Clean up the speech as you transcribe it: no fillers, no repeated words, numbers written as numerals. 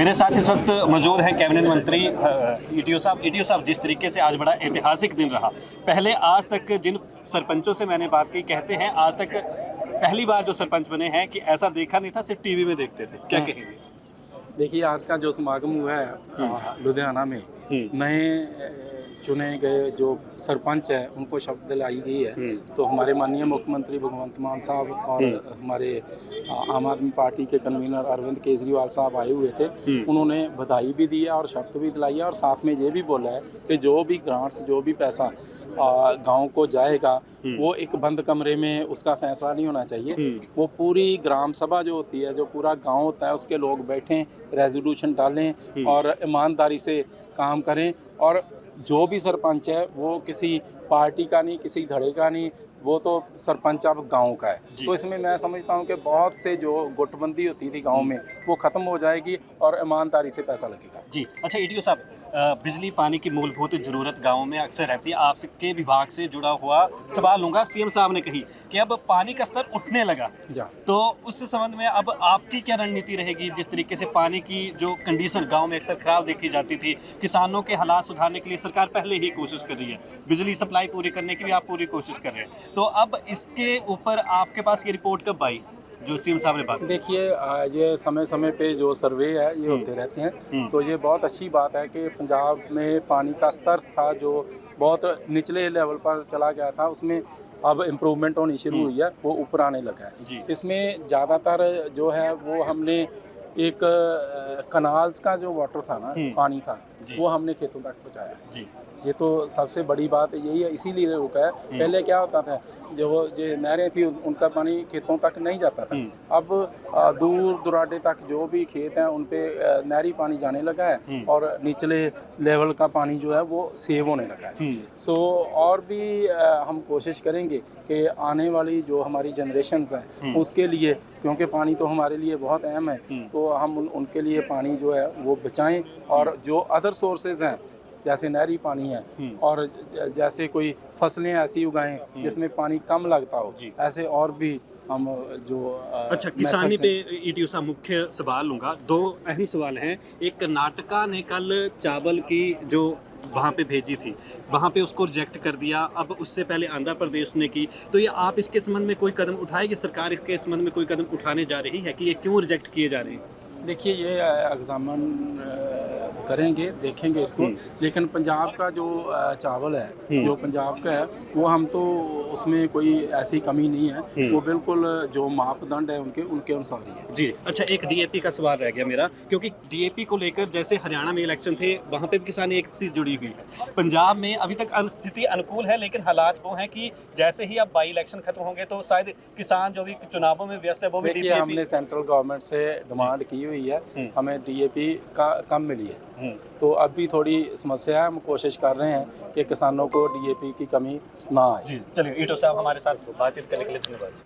मेरे साथ इस वक्त मौजूद हैं कैबिनेट मंत्री ईटीओ साहब। ईटीओ साहब, जिस तरीके से आज बड़ा ऐतिहासिक दिन रहा, पहले आज तक जिन सरपंचों से मैंने बात की कहते हैं आज तक पहली बार जो सरपंच बने हैं कि ऐसा देखा नहीं था, सिर्फ टीवी में देखते थे, क्या कहेंगे? देखिए, आज का जो समागम हुआ है लुधियाना में, नए चुने गए जो सरपंच है उनको शपथ दिलाई गई है। तो हमारे माननीय मुख्यमंत्री भगवंत मान साहब और हमारे आम आदमी पार्टी के कन्वीनर अरविंद केजरीवाल साहब आए हुए थे। उन्होंने बधाई भी दी है और शपथ भी दिलाई है और साथ में ये भी बोला है कि जो भी ग्रांट्स, जो भी पैसा गांव को जाएगा वो एक बंद कमरे में उसका फैसला नहीं होना चाहिए। वो पूरी ग्राम सभा जो होती है, जो पूरा गांव होता है, उसके लोग बैठें, रेजोल्यूशन डालें और ईमानदारी से काम करें। और जो भी सरपंच है वो किसी पार्टी का नहीं, किसी धड़े का नहीं, वो तो सरपंच अब गांव का है। तो इसमें मैं समझता हूं कि बहुत से जो गुटबंदी होती थी गांव में वो ख़त्म हो जाएगी और ईमानदारी से पैसा लगेगा। जी अच्छा ईटीओ साहब, बिजली पानी की मूलभूत ज़रूरत गाँव में अक्सर रहती है। आपके विभाग से जुड़ा हुआ सवाल लूँगा। सीएम साहब ने कही कि अब पानी का स्तर उठने लगा, तो उस संबंध में अब आपकी क्या रणनीति रहेगी? जिस तरीके से पानी की जो कंडीशन गाँव में अक्सर खराब देखी जाती थी, किसानों के हालात सुधारने के लिए सरकार पहले ही कोशिश कर रही है, बिजली सप्लाई पूरी करने की भी आप पूरी कोशिश कर रहे हैं, तो अब इसके ऊपर आपके पास ये रिपोर्ट कब आई जो सीएम साहब ने बात? देखिए, ये समय समय पे जो सर्वे है ये होते रहते हैं। तो ये बहुत अच्छी बात है कि पंजाब में पानी का स्तर था जो बहुत निचले लेवल पर चला गया था, उसमें अब इम्प्रूवमेंट होनी शुरू हुई है, वो ऊपर आने लगा है। इसमें ज़्यादातर जो है वो हमने एक कनाल्स का जो वाटर था ना, पानी था, वो हमने खेतों तक पहुँचाया। ये तो सबसे बड़ी बात यही है, इसीलिए रुका है। पहले क्या होता था, जो नहरें थी उनका पानी खेतों तक नहीं जाता था। अब दूर दुराडे तक जो भी खेत हैं उन पे नहरी पानी जाने लगा है और निचले लेवल का पानी जो है वो सेव होने लगा है। सो और भी हम कोशिश करेंगे कि आने वाली जो हमारी जनरेशन्स हैं उसके लिए, क्योंकि पानी तो हमारे लिए बहुत अहम है, तो हम उनके लिए पानी जो है वो बचाएं। और जो अदर सोर्सेज हैं जैसे नहरी पानी है और जैसे कोई फसलें ऐसी उगाएं जिसमें पानी कम लगता हो, ऐसे और भी हम जो अच्छा किसानी पे ईटीओ साहब मुख्य सवाल लूँगा। दो अहम सवाल हैं। एक, कर्नाटका ने कल चावल की जो वहाँ पे भेजी थी, वहाँ पे उसको रिजेक्ट कर दिया, अब उससे पहले आंध्र प्रदेश ने की, तो ये आप इसके संबंध में कोई कदम उठाएगी? सरकार इसके संबंध में कोई कदम उठाने जा रही है कि ये क्यों रिजेक्ट किए जा रहे हैं? देखिए, ये एग्जामन करेंगे, देखेंगे इसको। लेकिन पंजाब का जो चावल है, जो पंजाब का है, वो हम तो उसमें कोई ऐसी कमी नहीं है, वो बिल्कुल जो मापदंड है उनके अनुसार ही है। जी अच्छा, एक डीएपी का सवाल रह गया मेरा, क्योंकि डीएपी को लेकर जैसे हरियाणा में इलेक्शन थे वहाँ पे भी किसानी एक चीज़ जुड़ी हुई है। पंजाब में अभी तक स्थिति अनुकूल है, लेकिन हालात वो हैं कि जैसे ही अब बाई इलेक्शन खत्म होंगे तो शायद किसान जो भी चुनावों में व्यस्त है वो भी देखिए, हमने सेंट्रल गवर्नमेंट से डिमांड की हुई है, हमें डीएपी का कम मिली है। तो अब भी थोड़ी समस्या है, हम कोशिश कर रहे हैं कि किसानों को डीएपी की कमी ना आए। जी चलिए ईटो साहब, हमारे साथ बातचीत करने के लिए धन्यवाद।